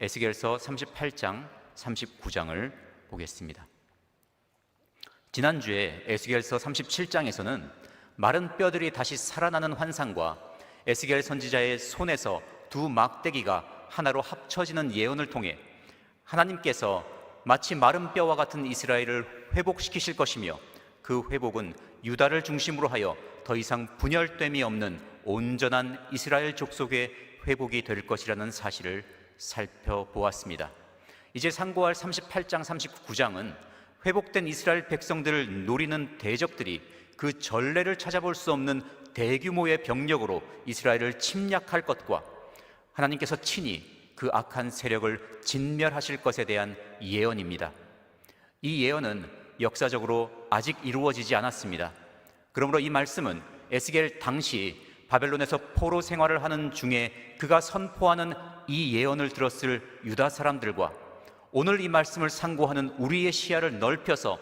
에스겔서 38장, 39장을 보겠습니다. 지난주에 에스겔서 37장에서는 마른 뼈들이 다시 살아나는 환상과 에스겔 선지자의 손에서 두 막대기가 하나로 합쳐지는 예언을 통해 하나님께서 마치 마른 뼈와 같은 이스라엘을 회복시키실 것이며 그 회복은 유다를 중심으로 하여 더 이상 분열됨이 없는 온전한 이스라엘 족속의 회복이 될 것이라는 사실을 살펴보았습니다. 이제 상고할 38장, 39장은 회복된 이스라엘 백성들을 노리는 대적들이 그 전례를 찾아볼 수 없는 대규모의 병력으로 이스라엘을 침략할 것과 하나님께서 친히 그 악한 세력을 진멸하실 것에 대한 예언입니다. 이 예언은 역사적으로 아직 이루어지지 않았습니다. 그러므로 이 말씀은 에스겔 당시 바벨론에서 포로 생활을 하는 중에 그가 선포하는 이 예언을 들었을 유다 사람들과 오늘 이 말씀을 상고하는 우리의 시야를 넓혀서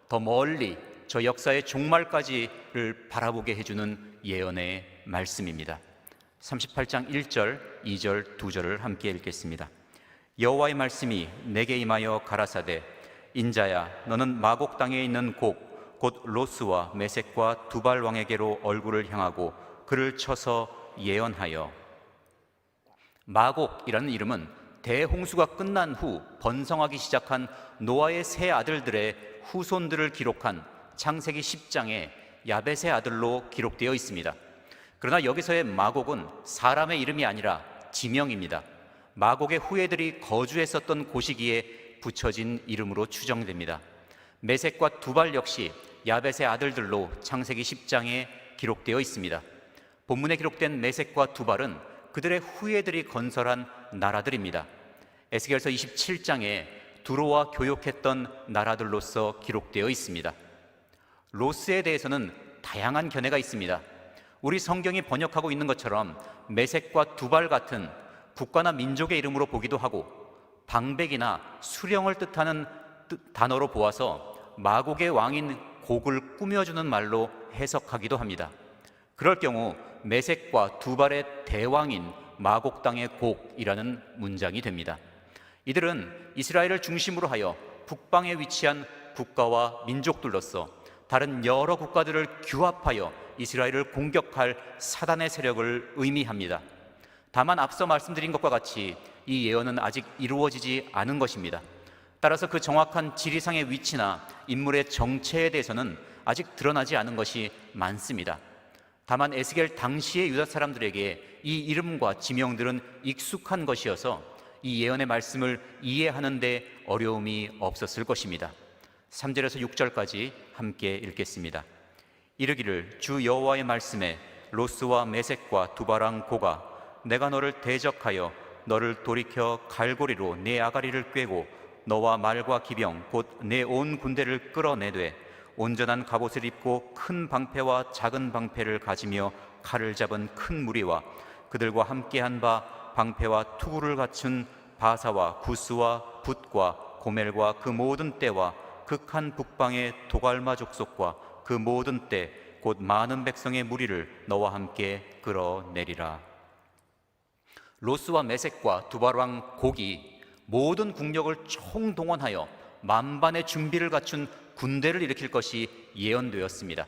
더 멀리 저 역사의 종말까지를 바라보게 해주는 예언의 말씀입니다. 38장 1절, 2절, 2절을 함께 읽겠습니다. 여호와의 말씀이 내게 임하여 가라사대 인자야 너는 마곡 땅에 있는 곡 곧 로스와 메섹과 두발 왕에게로 얼굴을 향하고 그를 쳐서 예언하여. 마곡이라는 이름은 대홍수가 끝난 후 번성하기 시작한 노아의 세 아들들의 후손들을 기록한 창세기 10장에 야벳의 아들로 기록되어 있습니다. 그러나 여기서의 마곡은 사람의 이름이 아니라 지명입니다. 마곡의 후예들이 거주했었던 곳이기에 붙여진 이름으로 추정됩니다. 메섹과 두발 역시 야벳의 아들들로 창세기 10장에 기록되어 있습니다. 본문에 기록된 메섹과 두발은 그들의 후예들이 건설한 나라들입니다. 에스겔서 27장에 두로와 교역했던 나라들로서 기록되어 있습니다. 로스에 대해서는 다양한 견해가 있습니다. 우리 성경이 번역하고 있는 것처럼 메섹과 두발 같은 국가나 민족의 이름으로 보기도 하고 방백이나 수령을 뜻하는 단어로 보아서 마곡의 왕인 곡을 꾸며주는 말로 해석하기도 합니다. 그럴 경우 메섹과 두발의 대왕인 마곡 땅의 곡이라는 문장이 됩니다. 이들은 이스라엘을 중심으로 하여 북방에 위치한 국가와 민족들로서 다른 여러 국가들을 규합하여 이스라엘을 공격할 사단의 세력을 의미합니다. 다만 앞서 말씀드린 것과 같이 이 예언은 아직 이루어지지 않은 것입니다. 따라서 그 정확한 지리상의 위치나 인물의 정체에 대해서는 아직 드러나지 않은 것이 많습니다. 다만 에스겔 당시의 유다 사람들에게 이 이름과 지명들은 익숙한 것이어서 이 예언의 말씀을 이해하는 데 어려움이 없었을 것입니다. 3절에서 6절까지 함께 읽겠습니다. 이르기를 주 여호와의 말씀에 로스와 메섹과 두바랑 고가 내가 너를 대적하여 너를 돌이켜 갈고리로 네 아가리를 꿰고 너와 말과 기병 곧 내 온 군대를 끌어내되 온전한 갑옷을 입고 큰 방패와 작은 방패를 가지며 칼을 잡은 큰 무리와 그들과 함께한 바 방패와 투구를 갖춘 바사와 구스와 붓과 고멜과 그 모든 떼와 극한 북방의 도갈마 족속과 그 모든 떼 곧 많은 백성의 무리를 너와 함께 끌어내리라. 로스와 메섹과 두발왕 곡이 모든 국력을 총동원하여 만반의 준비를 갖춘 군대를 일으킬 것이 예언되었습니다.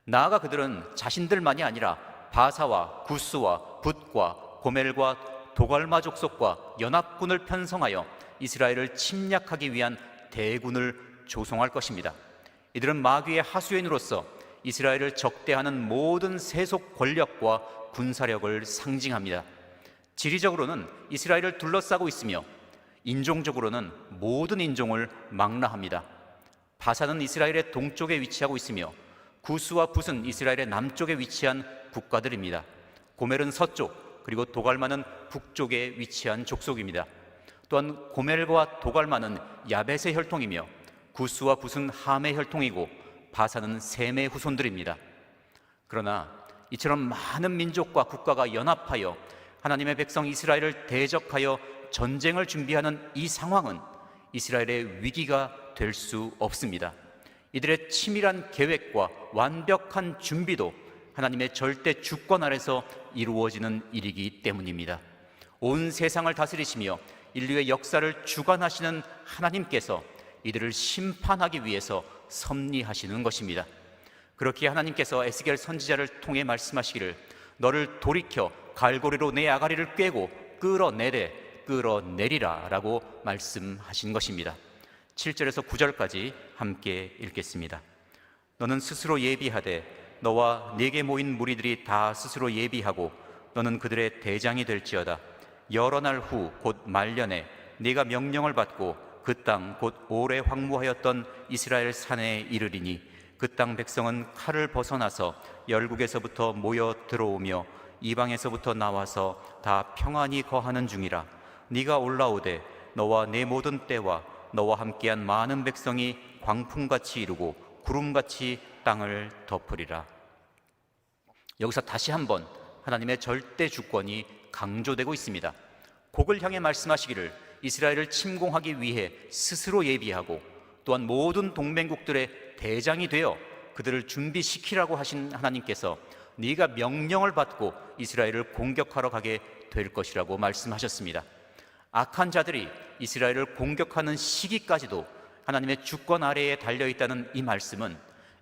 나아가 그들은 자신들만이 아니라 바사와 구스와 붓과 고멜과 도갈마 족속과 연합군을 편성하여 이스라엘을 침략하기 위한 대군을 조성할 것입니다. 이들은 마귀의 하수인으로서 이스라엘을 적대하는 모든 세속 권력과 군사력을 상징합니다. 지리적으로는 이스라엘을 둘러싸고 있으며 인종적으로는 모든 인종을 망라합니다. 바사는 이스라엘의 동쪽에 위치하고 있으며 구스와 붓은 이스라엘의 남쪽에 위치한 국가들입니다. 고멜은 서쪽, 그리고 도갈마는 북쪽에 위치한 족속입니다. 또한 고멜과 도갈마는 야벳의 혈통이며 구스와 붓은 함의 혈통이고 바사는 셈의 후손들입니다. 그러나 이처럼 많은 민족과 국가가 연합하여 하나님의 백성 이스라엘을 대적하여 전쟁을 준비하는 이 상황은 이스라엘의 위기가 될 수 없습니다. 이들의 치밀한 계획과 완벽한 준비도 하나님의 절대 주권 아래서 이루어지는 일이기 때문입니다. 온 세상을 다스리시며 인류의 역사를 주관하시는 하나님께서 이들을 심판하기 위해서 섭리하시는 것입니다. 그렇게 하나님께서 에스겔 선지자를 통해 말씀하시기를 너를 돌이켜 갈고리로 내 아가리를 꿰고 끌어내리라 라고 말씀하신 것입니다. 7절에서 9절까지 함께 읽겠습니다. 너는 스스로 예비하되 너와 네게 모인 무리들이 다 스스로 예비하고 너는 그들의 대장이 될지어다. 여러 날 후 곧 말년에 네가 명령을 받고 그 땅 곧 오래 황무하였던 이스라엘 산에 이르리니 그 땅 백성은 칼을 벗어나서 열국에서부터 모여 들어오며 이방에서부터 나와서 다 평안히 거하는 중이라. 네가 올라오되 너와 내 모든 때와 너와 함께한 많은 백성이 광풍같이 이루고 구름같이 땅을 덮으리라. 여기서 다시 한번 하나님의 절대 주권이 강조되고 있습니다. 곡을 향해 말씀하시기를 이스라엘을 침공하기 위해 스스로 예비하고 또한 모든 동맹국들의 대장이 되어 그들을 준비시키라고 하신 하나님께서 네가 명령을 받고 이스라엘을 공격하러 가게 될 것이라고 말씀하셨습니다. 악한 자들이 이스라엘을 공격하는 시기까지도 하나님의 주권 아래에 달려있다는 이 말씀은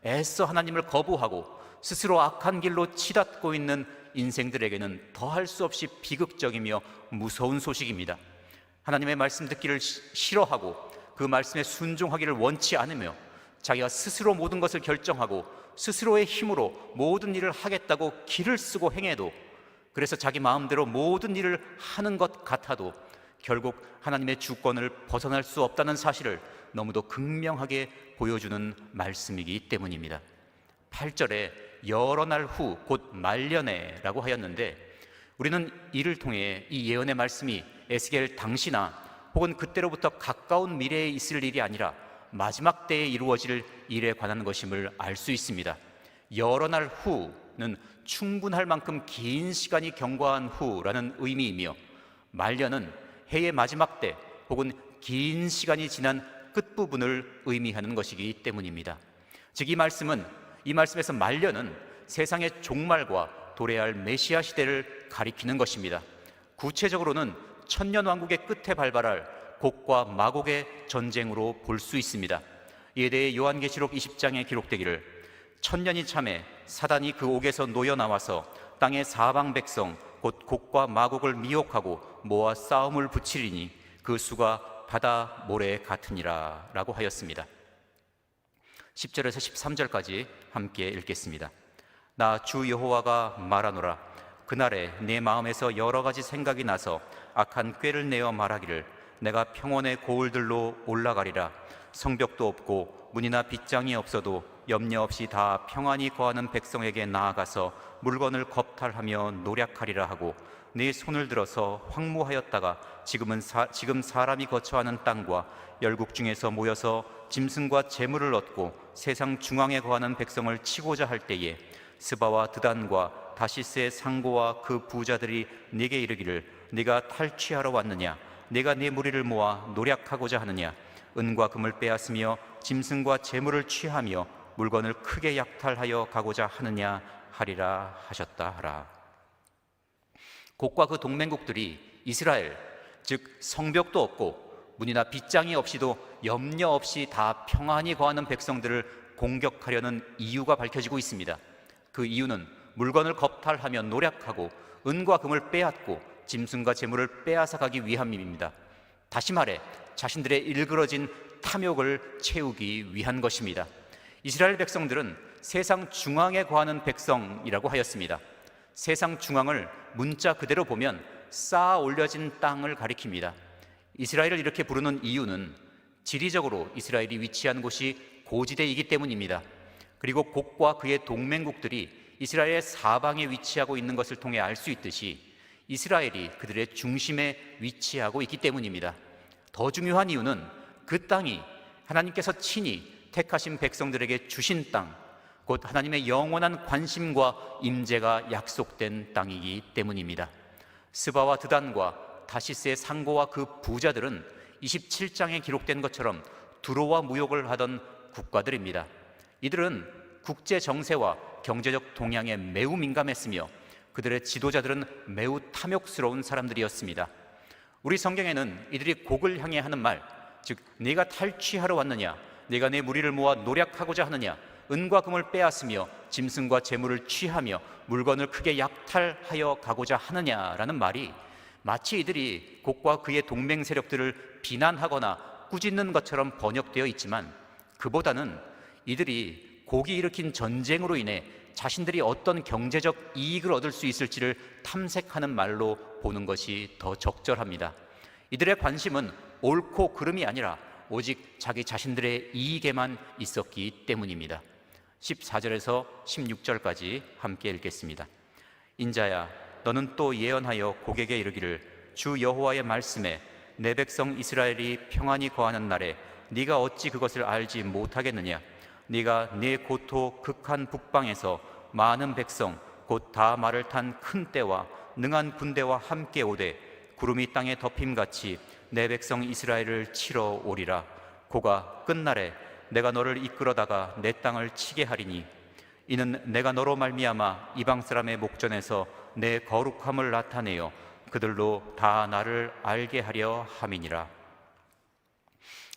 애써 하나님을 거부하고 스스로 악한 길로 치닫고 있는 인생들에게는 더할 수 없이 비극적이며 무서운 소식입니다. 하나님의 말씀 듣기를 싫어하고 그 말씀에 순종하기를 원치 않으며 자기가 스스로 모든 것을 결정하고 스스로의 힘으로 모든 일을 하겠다고 기를 쓰고 행해도, 그래서 자기 마음대로 모든 일을 하는 것 같아도 결국 하나님의 주권을 벗어날 수 없다는 사실을 너무도 극명하게 보여주는 말씀이기 때문입니다. 8절에 여러 날 후 곧 말년에 라고 하였는데, 우리는 이를 통해 이 예언의 말씀이 에스겔 당시나 혹은 그때로부터 가까운 미래에 있을 일이 아니라 마지막 때에 이루어질 일에 관한 것임을 알 수 있습니다. 여러 날 후는 충분할 만큼 긴 시간이 경과한 후라는 의미이며, 말년은 해의 마지막 때 혹은 긴 시간이 지난 끝부분을 의미하는 것이기 때문입니다. 즉 이 말씀에서 말년은 세상의 종말과 도래할 메시아 시대를 가리키는 것입니다. 구체적으로는 천년왕국의 끝에 발발할 곡과 마곡의 전쟁으로 볼 수 있습니다. 이에 대해 요한계시록 20장에 기록되기를 천년이 참에 사단이 그 옥에서 놓여 나와서 땅의 사방 백성 곧 곡과 마곡을 미혹하고 모아 싸움을 붙이리니 그 수가 바다 모래 같으니라 라고 하였습니다. 10절에서 13절까지 함께 읽겠습니다. 나 주 여호와가 말하노라. 그날에 내 마음에서 여러 가지 생각이 나서 악한 꾀를 내어 말하기를 내가 평원의 고을들로 올라가리라. 성벽도 없고 문이나 빗장이 없어도 염려 없이 다 평안히 거하는 백성에게 나아가서 물건을 겁탈하며 노략하리라 하고, 네 손을 들어서 황무하였다가 지금 사람이 거처하는 땅과 열국 중에서 모여서 짐승과 재물을 얻고 세상 중앙에 거하는 백성을 치고자 할 때에 스바와 드단과 다시스의 상고와 그 부자들이 네게 이르기를 네가 탈취하러 왔느냐? 네가 네 무리를 모아 노략하고자 하느냐? 은과 금을 빼앗으며 짐승과 재물을 취하며 물건을 크게 약탈하여 가고자 하느냐 하리라 하셨다 하라. 곡과 그 동맹국들이 이스라엘, 즉 성벽도 없고 문이나 빗장이 없이도 염려 없이 다 평안히 거하는 백성들을 공격하려는 이유가 밝혀지고 있습니다. 그 이유는 물건을 겁탈하며 노략하고 은과 금을 빼앗고 짐승과 재물을 빼앗아 가기 위함입니다. 다시 말해 자신들의 일그러진 탐욕을 채우기 위한 것입니다. 이스라엘 백성들은 세상 중앙에 거하는 백성이라고 하였습니다. 세상 중앙을 문자 그대로 보면 쌓아 올려진 땅을 가리킵니다. 이스라엘을 이렇게 부르는 이유는 지리적으로 이스라엘이 위치한 곳이 고지대이기 때문입니다. 그리고 곡과 그의 동맹국들이 이스라엘의 사방에 위치하고 있는 것을 통해 알 수 있듯이 이스라엘이 그들의 중심에 위치하고 있기 때문입니다. 더 중요한 이유는 그 땅이 하나님께서 친히 택하신 백성들에게 주신 땅, 곧 하나님의 영원한 관심과 임재가 약속된 땅이기 때문입니다. 스바와 드단과 다시스의 상고와 그 부자들은 27장에 기록된 것처럼 두로와 무역을 하던 국가들입니다. 이들은 국제 정세와 경제적 동향에 매우 민감했으며 그들의 지도자들은 매우 탐욕스러운 사람들이었습니다. 우리 성경에는 이들이 곡을 향해 하는 말, 즉 네가 탈취하러 왔느냐, 네가 내 무리를 모아 노략하고자 하느냐, 은과 금을 빼앗으며 짐승과 재물을 취하며 물건을 크게 약탈하여 가고자 하느냐라는 말이 마치 이들이 곡과 그의 동맹 세력들을 비난하거나 꾸짖는 것처럼 번역되어 있지만, 그보다는 이들이 곡이 일으킨 전쟁으로 인해 자신들이 어떤 경제적 이익을 얻을 수 있을지를 탐색하는 말로 보는 것이 더 적절합니다. 이들의 관심은 옳고 그름이 아니라 오직 자기 자신들의 이익에만 있었기 때문입니다. 14절에서 16절까지 함께 읽겠습니다. 인자야, 너는 또 예언하여 곡에게 이르기를, 주 여호와의 말씀에 내 백성 이스라엘이 평안히 거하는 날에 네가 어찌 그것을 알지 못하겠느냐? 네가 네 고토 극한 북방에서 많은 백성 곧 다 말을 탄 큰 떼와 능한 군대와 함께 오되 구름이 땅에 덮임같이 내 백성 이스라엘을 치러 오리라. 고가 끝날에 내가 너를 이끌어다가 내 땅을 치게 하리니 이는 내가 너로 말미암아 이방 사람의 목전에서 내 거룩함을 나타내어 그들로 다 나를 알게 하려 함이니라.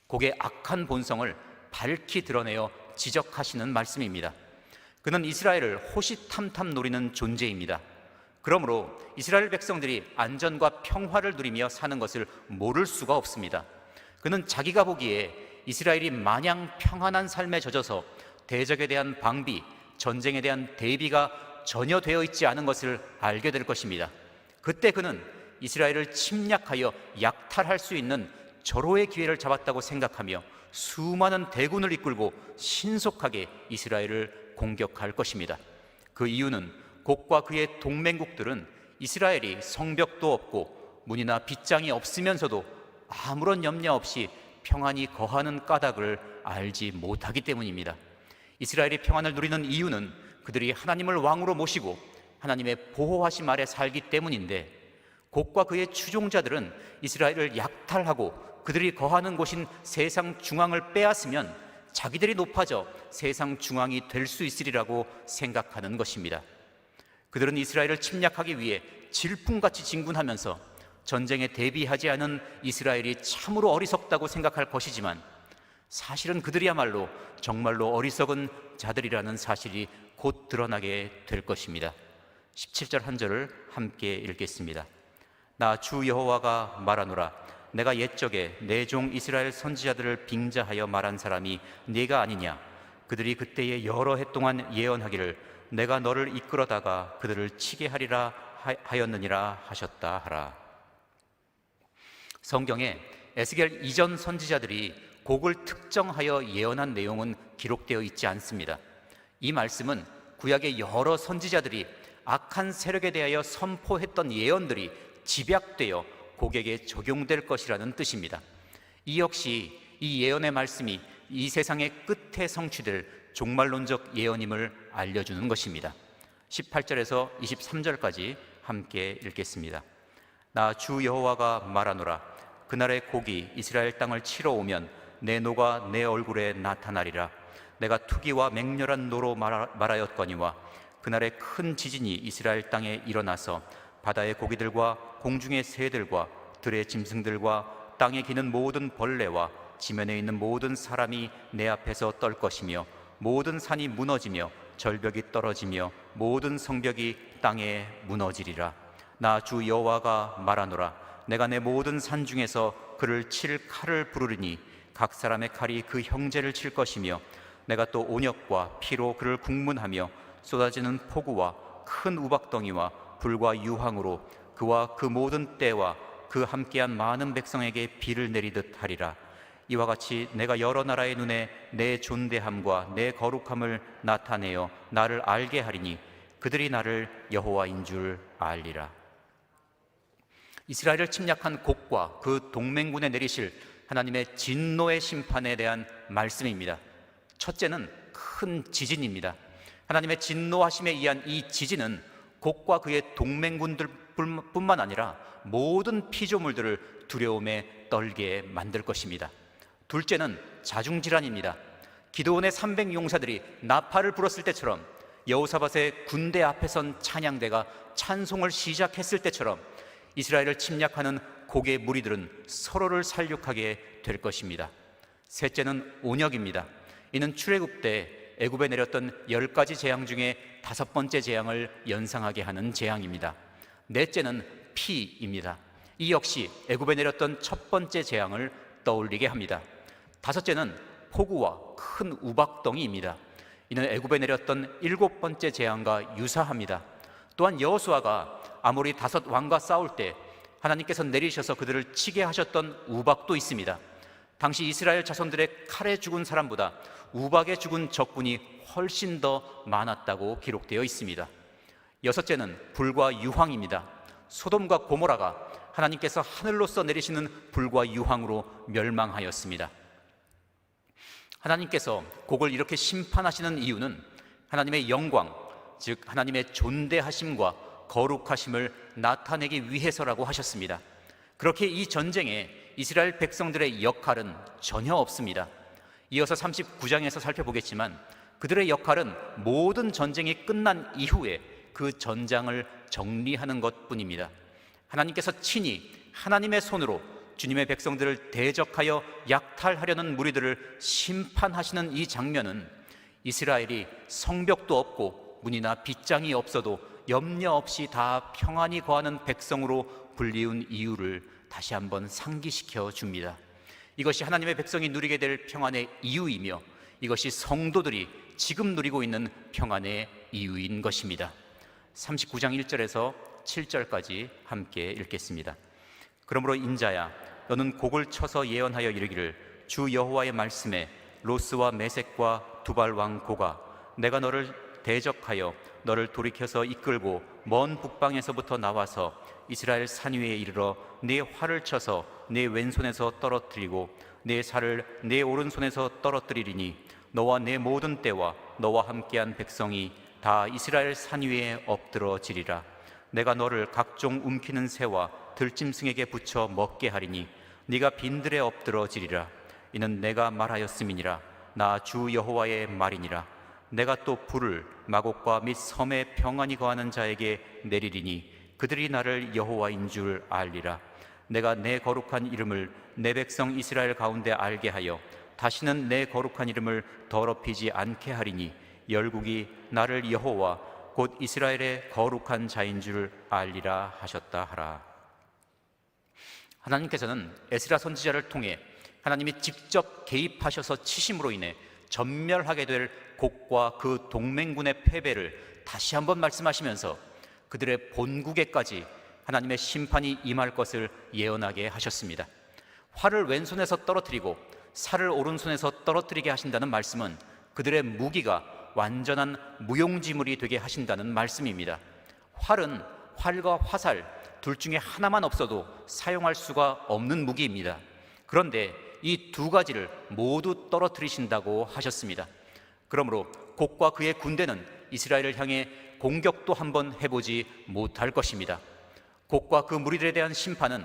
곡의 악한 본성을 밝히 드러내어 지적하시는 말씀입니다. 그는 이스라엘을 호시탐탐 노리는 존재입니다. 그러므로 이스라엘 백성들이 안전과 평화를 누리며 사는 것을 모를 수가 없습니다. 그는 자기가 보기에 이스라엘이 마냥 평안한 삶에 젖어서 대적에 대한 방비, 전쟁에 대한 대비가 전혀 되어 있지 않은 것을 알게 될 것입니다. 그때 그는 이스라엘을 침략하여 약탈할 수 있는 절호의 기회를 잡았다고 생각하며 수많은 대군을 이끌고 신속하게 이스라엘을 공격할 것입니다. 그 이유는 곡과 그의 동맹국들은 이스라엘이 성벽도 없고 문이나 빗장이 없으면서도 아무런 염려 없이 평안히 거하는 까닭을 알지 못하기 때문입니다. 이스라엘이 평안을 누리는 이유는 그들이 하나님을 왕으로 모시고 하나님의 보호하심 아래 살기 때문인데, 곡과 그의 추종자들은 이스라엘을 약탈하고 그들이 거하는 곳인 세상 중앙을 빼앗으면 자기들이 높아져 세상 중앙이 될 수 있으리라고 생각하는 것입니다. 그들은 이스라엘을 침략하기 위해 질풍같이 진군하면서 전쟁에 대비하지 않은 이스라엘이 참으로 어리석다고 생각할 것이지만, 사실은 그들이야말로 정말로 어리석은 자들이라는 사실이 곧 드러나게 될 것입니다. 17절 한 절을 함께 읽겠습니다. 나 주 여호와가 말하노라. 내가 옛적에 내 종 이스라엘 선지자들을 빙자하여 말한 사람이 네가 아니냐? 그들이 그때에 여러 해 동안 예언하기를 내가 너를 이끌어다가 그들을 치게 하리라 하였느니라 하셨다 하라. 성경에 에스겔 이전 선지자들이 곡을 특정하여 예언한 내용은 기록되어 있지 않습니다. 이 말씀은 구약의 여러 선지자들이 악한 세력에 대하여 선포했던 예언들이 집약되어 곡에게 적용될 것이라는 뜻입니다. 이 역시 이 예언의 말씀이 이 세상의 끝에 성취될 종말론적 예언임을 알려주는 것입니다. 18절에서 23절까지 함께 읽겠습니다. 나 주 여호와가 말하노라. 그날에 곡이 이스라엘 땅을 치러 오면 내 노가 내 얼굴에 나타나리라. 내가 투기와 맹렬한 노로 말하였거니와 그날에 큰 지진이 이스라엘 땅에 일어나서 바다의 고기들과 공중의 새들과 들의 짐승들과 땅에 기는 모든 벌레와 지면에 있는 모든 사람이 내 앞에서 떨 것이며 모든 산이 무너지며 절벽이 떨어지며 모든 성벽이 땅에 무너지리라. 나 주 여호와가 말하노라. 내가 내 모든 산 중에서 그를 칠 칼을 부르리니 각 사람의 칼이 그 형제를 칠 것이며 내가 또 온역과 피로 그를 국문하며 쏟아지는 폭우와 큰 우박덩이와 불과 유황으로 그와 그 모든 때와 그 함께한 많은 백성에게 비를 내리듯 하리라. 이와 같이 내가 여러 나라의 눈에 내 존대함과 내 거룩함을 나타내어 나를 알게 하리니 그들이 나를 여호와인 줄 알리라. 이스라엘을 침략한 곡과 그 동맹군에 내리실 하나님의 진노의 심판에 대한 말씀입니다. 첫째는 큰 지진입니다. 하나님의 진노하심에 의한 이 지진은 곡과 그의 동맹군들 뿐만 아니라 모든 피조물들을 두려움에 떨게 만들 것입니다. 둘째는 자중질환입니다. 기드온의 300용사들이 나팔을 불었을 때처럼, 여호사밧의 군대 앞에 선 찬양대가 찬송을 시작했을 때처럼 이스라엘을 침략하는 곡의 무리들은 서로를 살육하게 될 것입니다. 셋째는 온역입니다. 이는 출애굽 때 애굽에 내렸던 10가지 재앙 중에 5번째 재앙을 연상하게 하는 재앙입니다. 넷째는 피입니다. 이 역시 애굽에 내렸던 첫 번째 재앙을 떠올리게 합니다. 다섯째는 폭우와 큰 우박덩이입니다. 이는 애굽에 내렸던 7번째 재앙과 유사합니다. 또한 여호수아가 아모리 5왕과 싸울 때 하나님께서 내리셔서 그들을 치게 하셨던 우박도 있습니다. 당시 이스라엘 자손들의 칼에 죽은 사람보다 우박에 죽은 적군이 훨씬 더 많았다고 기록되어 있습니다. 여섯째는 불과 유황입니다. 소돔과 고모라가 하나님께서 하늘로서 내리시는 불과 유황으로 멸망하였습니다. 하나님께서 곡을 이렇게 심판하시는 이유는 하나님의 영광, 즉 하나님의 존대하심과 거룩하심을 나타내기 위해서라고 하셨습니다. 그렇게 이 전쟁에 이스라엘 백성들의 역할은 전혀 없습니다. 이어서 39장에서 살펴보겠지만 그들의 역할은 모든 전쟁이 끝난 이후에 그 전장을 정리하는 것뿐입니다. 하나님께서 친히 하나님의 손으로 주님의 백성들을 대적하여 약탈하려는 무리들을 심판하시는 이 장면은 이스라엘이 성벽도 없고 문이나 빗장이 없어도 염려 없이 다 평안히 거하는 백성으로 불리운 이유를 다시 한번 상기시켜 줍니다. 이것이 하나님의 백성이 누리게 될 평안의 이유이며 이것이 성도들이 지금 누리고 있는 평안의 이유인 것입니다. 39장 1절에서 7절까지 함께 읽겠습니다. 그러므로 인자야, 너는 곡을 쳐서 예언하여 이르기를 주 여호와의 말씀에 로스와 메섹과 두발 왕 고가 내가 너를 대적하여 너를 돌이켜서 이끌고 먼 북방에서부터 나와서 이스라엘 산 위에 이르러 네 활을 쳐서 네 왼손에서 떨어뜨리고 네 살을 네 오른손에서 떨어뜨리리니 너와 내 모든 때와 너와 함께한 백성이 다 이스라엘 산 위에 엎드러지리라. 내가 너를 각종 움키는 새와 들짐승에게 붙여 먹게 하리니 네가 빈들에 엎드러지리라. 이는 내가 말하였음이니라. 나 주 여호와의 말이니라. 내가 또 불을 마곡과 및 섬에 평안히 거하는 자에게 내리리니 그들이 나를 여호와인 줄 알리라. 내가 내 거룩한 이름을 내 백성 이스라엘 가운데 알게 하여 다시는 내 거룩한 이름을 더럽히지 않게 하리니 열국이 나를 여호와 곧 이스라엘의 거룩한 자인 줄 알리라 하셨다 하라. 하나님께서는 에스라 선지자를 통해 하나님이 직접 개입하셔서 치심으로 인해 전멸하게 될 곡과 그 동맹군의 패배를 다시 한번 말씀하시면서 그들의 본국에까지 하나님의 심판이 임할 것을 예언하게 하셨습니다. 활을 왼손에서 떨어뜨리고 살을 오른손에서 떨어뜨리게 하신다는 말씀은 그들의 무기가 완전한 무용지물이 되게 하신다는 말씀입니다. 활은 활과 화살 둘 중에 하나만 없어도 사용할 수가 없는 무기입니다. 그런데 이 두 가지를 모두 떨어뜨리신다고 하셨습니다. 그러므로 곡과 그의 군대는 이스라엘을 향해 공격도 한번 해보지 못할 것입니다. 곡과 그 무리들에 대한 심판은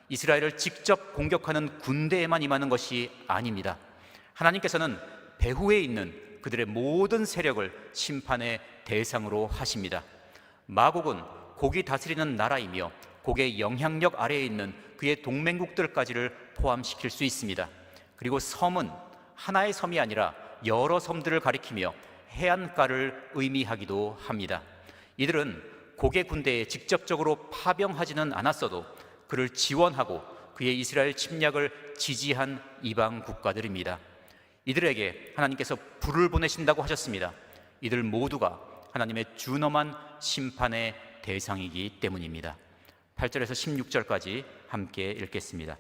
이스라엘을 직접 공격하는 군대에만 임하는 것이 아닙니다. 하나님께서는 배후에 있는 그들의 모든 세력을 심판의 대상으로 하십니다. 마곡은 곡이 다스리는 나라이며 곡의 영향력 아래에 있는 그의 동맹국들까지를 포함시킬 수 있습니다. 그리고 섬은 하나의 섬이 아니라 여러 섬들을 가리키며 해안가를 의미하기도 합니다. 이들은 곡의 군대에 직접적으로 파병하지는 않았어도 그를 지원하고 그의 이스라엘 침략을 지지한 이방 국가들입니다. 이들에게 하나님께서 불을 보내신다고 하셨습니다. 이들 모두가 하나님의 준엄한 심판의 대상이기 때문입니다. 8절에서 16절까지 함께 읽겠습니다.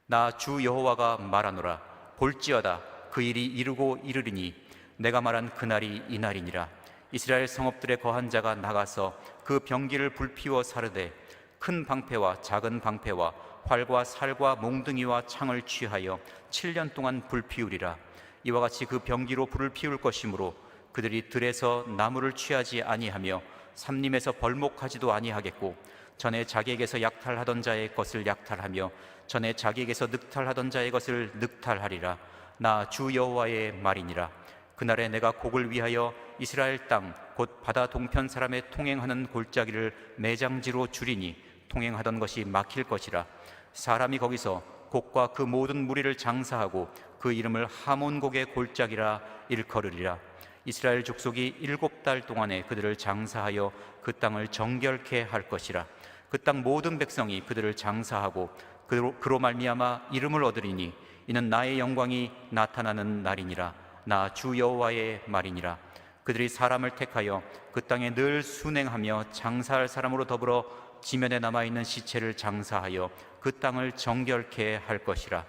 나 주 여호와가 말하노라. 볼지어다 그 일이 이루고 이르리니 내가 말한 그날이 이날이니라. 이스라엘 성읍들의 거한 자가 나가서 그 병기를 불피워 사르되 큰 방패와 작은 방패와 활과 살과 몽둥이와 창을 취하여 7년 동안 불피우리라. 이와 같이 그 병기로 불을 피울 것이므로 그들이 들에서 나무를 취하지 아니하며 삼림에서 벌목하지도 아니하겠고 전에 자기에게서 약탈하던 자의 것을 약탈하며 전에 자기에게서 늑탈하던 자의 것을 늑탈하리라. 나 주 여호와의 말이니라. 그날에 내가 곡을 위하여 이스라엘 땅 곧 바다 동편 사람의 통행하는 골짜기를 매장지로 줄이니 통행하던 것이 막힐 것이라. 사람이 거기서 곡과 그 모든 무리를 장사하고 그 이름을 하몬곡의 골짜기라 일컬으리라. 이스라엘 족속이 7달 동안에 그들을 장사하여 그 땅을 정결케 할 것이라. 그 땅 모든 백성이 그들을 장사하고 그로 말미암아 이름을 얻으리니 이는 나의 영광이 나타나는 날이니라. 나 주 여호와의 말이니라. 그들이 사람을 택하여 그 땅에 늘 순행하며 장사할 사람으로 더불어 지면에 남아있는 시체를 장사하여 그 땅을 정결케 할 것이라.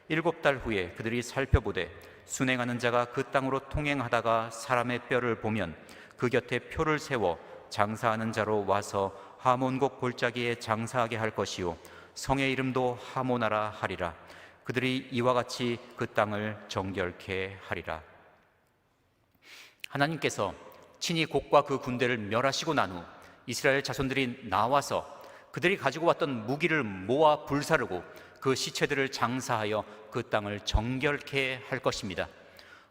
7달 후에 그들이 살펴보되 순행하는 자가 그 땅으로 통행하다가 사람의 뼈를 보면 그 곁에 표를 세워 장사하는 자로 와서 하몬곡 골짜기에 장사하게 할 것이요 성의 이름도 하모나라 하리라. 그들이 이와 같이 그 땅을 정결케 하리라. 하나님께서 친히 곡과 그 군대를 멸하시고 난 후 이스라엘 자손들이 나와서 그들이 가지고 왔던 무기를 모아 불사르고 그 시체들을 장사하여 그 땅을 정결케 할 것입니다.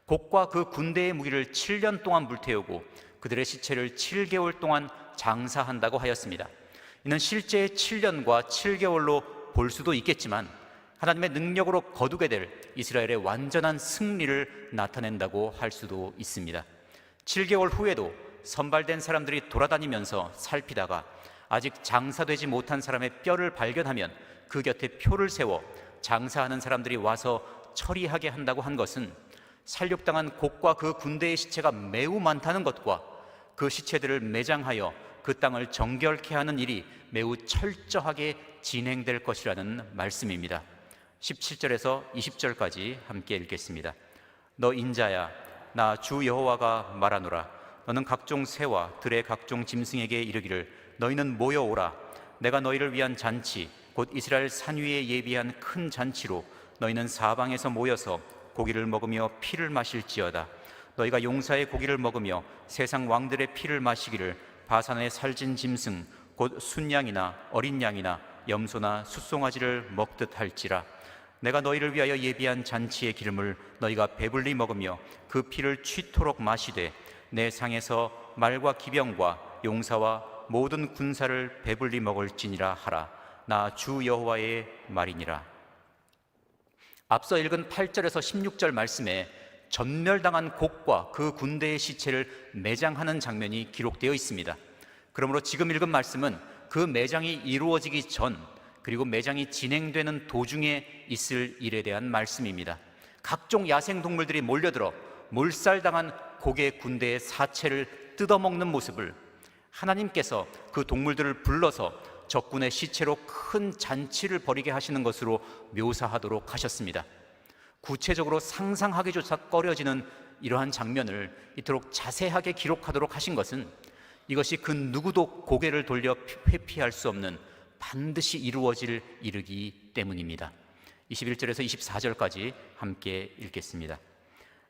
곡과 그 군대의 무기를 7년 동안 불태우고 그들의 시체를 7개월 동안 장사한다고 하였습니다. 이는 실제 7년과 7개월로 볼 수도 있겠지만 하나님의 능력으로 거두게 될 이스라엘의 완전한 승리를 나타낸다고 할 수도 있습니다. 7개월 후에도 선발된 사람들이 돌아다니면서 살피다가 아직 장사되지 못한 사람의 뼈를 발견하면 그 곁에 표를 세워 장사하는 사람들이 와서 처리하게 한다고 한 것은 살육당한 곡과 그 군대의 시체가 매우 많다는 것과 그 시체들을 매장하여 그 땅을 정결케 하는 일이 매우 철저하게 진행될 것이라는 말씀입니다. 17절에서 20절까지 함께 읽겠습니다. 너 인자야, 나 주 여호와가 말하노라. 너는 각종 새와 들의 각종 짐승에게 이르기를 너희는 모여오라. 내가 너희를 위한 잔치 곧 이스라엘 산 위에 예비한 큰 잔치로 너희는 사방에서 모여서 고기를 먹으며 피를 마실지어다. 너희가 용사의 고기를 먹으며 세상 왕들의 피를 마시기를 바산의 살진 짐승 곧 순양이나 어린 양이나 염소나 숫송아지를 먹듯 할지라. 내가 너희를 위하여 예비한 잔치의 기름을 너희가 배불리 먹으며 그 피를 취토록 마시되 내 상에서 말과 기병과 용사와 모든 군사를 배불리 먹을지니라 하라. 나 주 여호와의 말이니라. 앞서 읽은 8절에서 16절 말씀에 전멸당한 곡과 그 군대의 시체를 매장하는 장면이 기록되어 있습니다. 그러므로 지금 읽은 말씀은 그 매장이 이루어지기 전 그리고 매장이 진행되는 도중에 있을 일에 대한 말씀입니다. 각종 야생동물들이 몰려들어 몰살당한 곡의 군대의 사체를 뜯어먹는 모습을 하나님께서 그 동물들을 불러서 적군의 시체로 큰 잔치를 벌이게 하시는 것으로 묘사하도록 하셨습니다. 구체적으로 상상하기조차 꺼려지는 이러한 장면을 이토록 자세하게 기록하도록 하신 것은 이것이 그 누구도 고개를 돌려 회피할 수 없는 반드시 이루어질 일이기 때문입니다. 21절에서 24절까지 함께 읽겠습니다.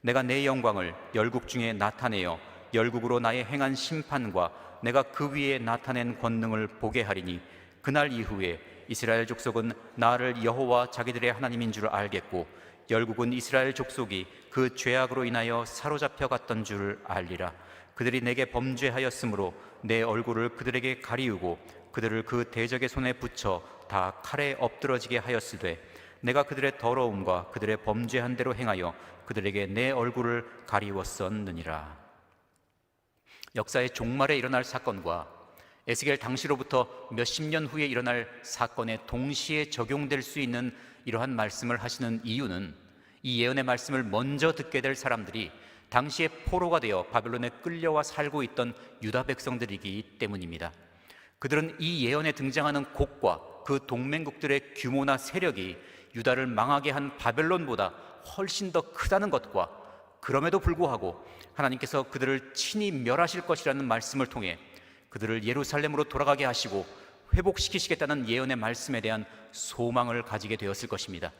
내가 내 영광을 열국 중에 나타내어 열국으로 나의 행한 심판과 내가 그 위에 나타낸 권능을 보게 하리니 그날 이후에 이스라엘 족속은 나를 여호와 자기들의 하나님인 줄 알겠고 열국은 이스라엘 족속이 그 죄악으로 인하여 사로잡혀 갔던 줄 알리라. 그들이 내게 범죄하였으므로 내 얼굴을 그들에게 가리우고 그들을 그 대적의 손에 붙여 다 칼에 엎드러지게 하였으되 내가 그들의 더러움과 그들의 범죄한 대로 행하여 그들에게 내 얼굴을 가리웠었느니라. 역사의 종말에 일어날 사건과 에스겔 당시로부터 몇십 년 후에 일어날 사건에 동시에 적용될 수 있는 이러한 말씀을 하시는 이유는 이 예언의 말씀을 먼저 듣게 될 사람들이 당시에 포로가 되어 바벨론에 끌려와 살고 있던 유다 백성들이기 때문입니다. 그들은 이 예언에 등장하는 곡과 그 동맹국들의 규모나 세력이 유다를 망하게 한 바벨론보다 훨씬 더 크다는 것과 그럼에도 불구하고 하나님께서 그들을 친히 멸하실 것이라는 말씀을 통해 그들을 예루살렘으로 돌아가게 하시고 회복시키시겠다는 예언의 말씀에 대한 소망을 가지게 되었을 것입니다.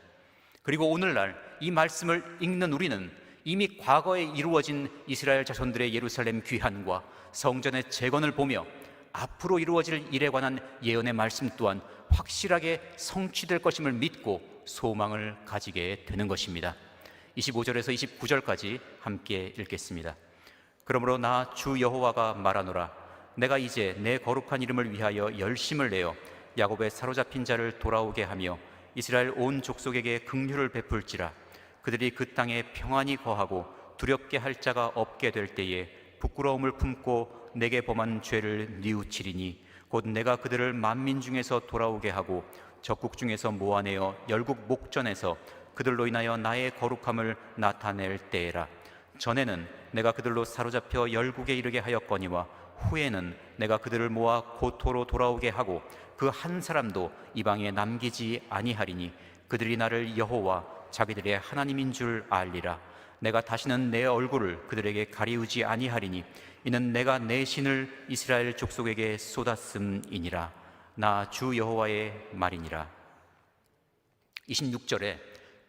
그리고 오늘날 이 말씀을 읽는 우리는 이미 과거에 이루어진 이스라엘 자손들의 예루살렘 귀환과 성전의 재건을 보며 앞으로 이루어질 일에 관한 예언의 말씀 또한 확실하게 성취될 것임을 믿고 소망을 가지게 되는 것입니다. 25절에서 29절까지 함께 읽겠습니다. 그러므로 나 주 여호와가 말하노라. 내가 이제 내 거룩한 이름을 위하여 열심을 내어 야곱의 사로잡힌 자를 돌아오게 하며 이스라엘 온 족속에게 긍휼을 베풀지라. 그들이 그 땅에 평안히 거하고 두렵게 할 자가 없게 될 때에 부끄러움을 품고 내게 범한 죄를 뉘우치리니 곧 내가 그들을 만민 중에서 돌아오게 하고 적국 중에서 모아내어 열국 목전에서 그들로 인하여 나의 거룩함을 나타낼 때에라. 전에는 내가 그들로 사로잡혀 열국에 이르게 하였거니와 후에는 내가 그들을 모아 고토로 돌아오게 하고 그 한 사람도 이방에 남기지 아니하리니 그들이 나를 여호와 자기들의 하나님인 줄 알리라. 내가 다시는 내 얼굴을 그들에게 가리우지 아니하리니 이는 내가 내 신을 이스라엘 족속에게 쏟았음이니라. 나 주 여호와의 말이니라. 26절에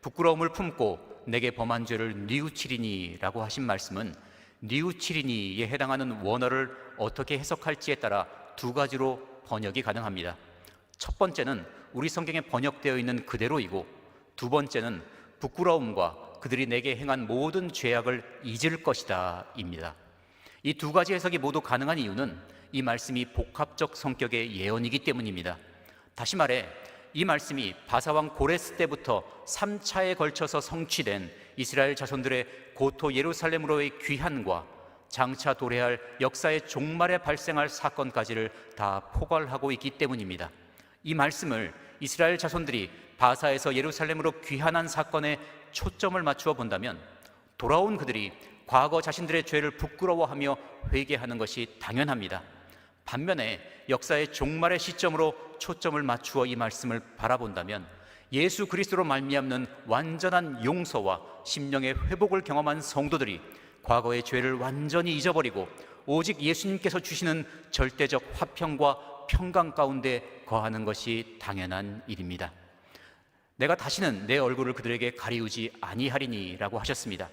부끄러움을 품고 내게 범한 죄를 뉘우치리니 라고 하신 말씀은 뉘우치리니에 해당하는 원어를 어떻게 해석할지에 따라 두 가지로 번역이 가능합니다. 첫 번째는 우리 성경에 번역되어 있는 그대로이고, 두 번째는 부끄러움과 그들이 내게 행한 모든 죄악을 잊을 것이다 입니다. 이 두 가지 해석이 모두 가능한 이유는 이 말씀이 복합적 성격의 예언이기 때문입니다. 다시 말해 이 말씀이 바사왕 고레스 때부터 3차에 걸쳐서 성취된 이스라엘 자손들의 고토 예루살렘으로의 귀환과 장차 도래할 역사의 종말에 발생할 사건까지를 다 포괄하고 있기 때문입니다. 이 말씀을 이스라엘 자손들이 바사에서 예루살렘으로 귀환한 사건에 초점을 맞추어 본다면 돌아온 그들이 과거 자신들의 죄를 부끄러워하며 회개하는 것이 당연합니다. 반면에 역사의 종말의 시점으로 초점을 맞추어 이 말씀을 바라본다면 예수 그리스도로 말미암는 완전한 용서와 심령의 회복을 경험한 성도들이 과거의 죄를 완전히 잊어버리고 오직 예수님께서 주시는 절대적 화평과 평강 가운데 거하는 것이 당연한 일입니다. 내가 다시는 내 얼굴을 그들에게 가리우지 아니하리니 라고 하셨습니다.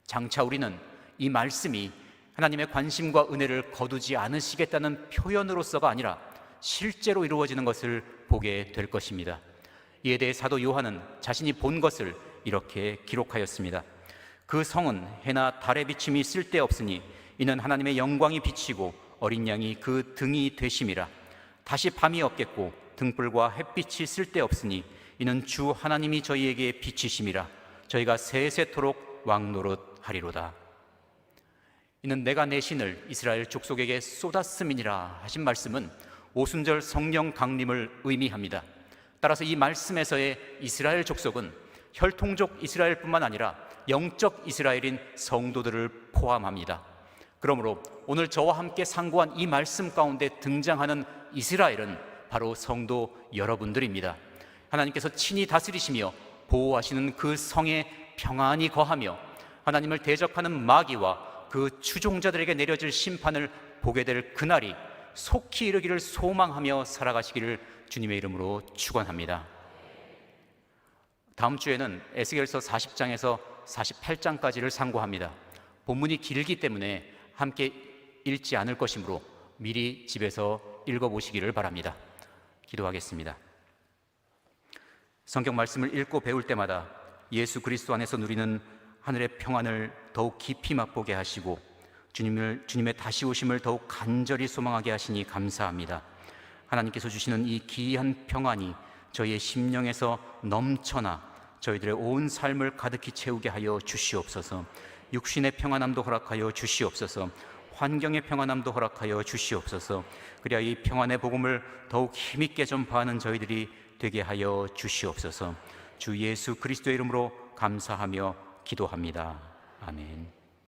장차 우리는 이 말씀이 하나님의 관심과 은혜를 거두지 않으시겠다는 표현으로서가 아니라 실제로 이루어지는 것을 보게 될 것입니다. 이에 대해 사도 요한은 자신이 본 것을 이렇게 기록하였습니다. 그 성은 해나 달의 비침이 쓸데없으니 이는 하나님의 영광이 비치고 어린 양이 그 등이 되심이라. 다시 밤이 없겠고 등불과 햇빛이 쓸데없으니 이는 주 하나님이 저희에게 비치심이라. 저희가 세세토록 왕노릇하리로다. 이는 내가 내 신을 이스라엘 족속에게 쏟았음이니라 하신 말씀은 오순절 성령 강림을 의미합니다. 따라서 이 말씀에서의 이스라엘 족속은 혈통적 이스라엘뿐만 아니라 영적 이스라엘인 성도들을 포함합니다. 그러므로 오늘 저와 함께 상고한 이 말씀 가운데 등장하는 이스라엘은 바로 성도 여러분들입니다. 하나님께서 친히 다스리시며 보호하시는 그 성에 평안히 거하며 하나님을 대적하는 마귀와 그 추종자들에게 내려질 심판을 보게 될 그날이 속히 이르기를 소망하며 살아가시기를 주님의 이름으로 축원합니다. 다음 주에는 에스겔서 40장에서 48장까지를 상고합니다. 본문이 길기 때문에 함께 읽지 않을 것이므로 미리 집에서 읽어보시기를 바랍니다. 기도하겠습니다. 성경 말씀을 읽고 배울 때마다 예수 그리스도 안에서 누리는 하늘의 평안을 더욱 깊이 맛보게 하시고 주님의 다시 오심을 더욱 간절히 소망하게 하시니 감사합니다. 하나님께서 주시는 이 기이한 평안이 저희의 심령에서 넘쳐나 저희들의 온 삶을 가득히 채우게 하여 주시옵소서. 육신의 평안함도 허락하여 주시옵소서. 환경의 평안함도 허락하여 주시옵소서. 그리하 이 평안의 복음을 더욱 힘있게 전파하는 저희들이 되게 하여 주시옵소서. 주 예수 그리스도의 이름으로 감사하며 기도합니다. 아멘.